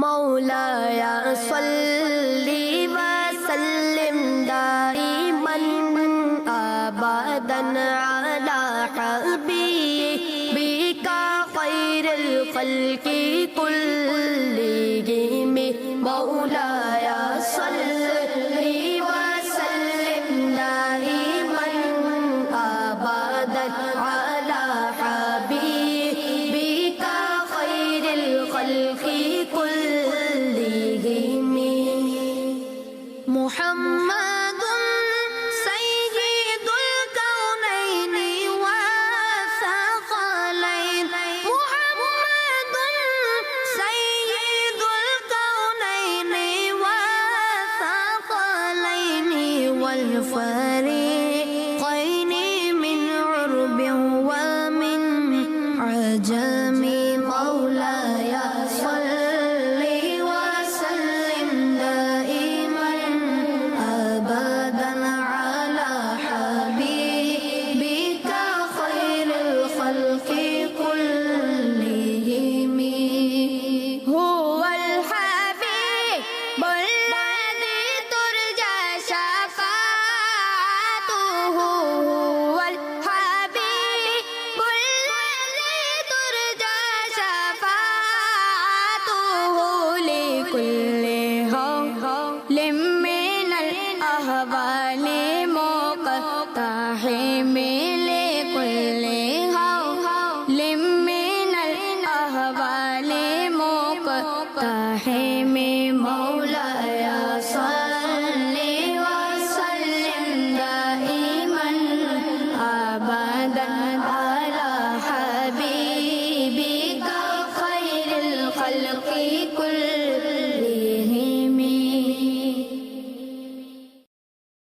मौलाया सल्ली व सल्लिम दाइमन अबदन अला हबीबिका खैरुल खल्क़ि कुल्लिहिम मौलाया सल्ली व सल्लिम दाइमन अबदन अला हबीबिका खैरुल खल्क़ि कुल्लिहिम मुहम्मदुन सय्यिदुल कौनैनि व सक़लैन मुहम्मदुन सय्यिदुल कौनैनि व सक़लैन वल फ़रीक़ैनि मिन उर्बिन व मिन अजमी मौलाया सल्ली व सल्लिम दाइमन अबदन अला हबीबिका खैरुल खल्क़ि कुल्लिहिम हुवल हबीबुल लज़ी तुरजा शफ़ाअतुहु हुवल हबीबुल लज़ी तुरजा शफ़ाअतुहु लिकुल्लि हौलिम मिनल अहवालि मुक़त्तहिम लिकुल्लि हौलिम मिनल अहवालि मुक़त्तहिम मौलाया सल्ली व सल्लिम दाइमन अबदन अला हबीबिका खैरुल खल्क़ि कुल्लिहिम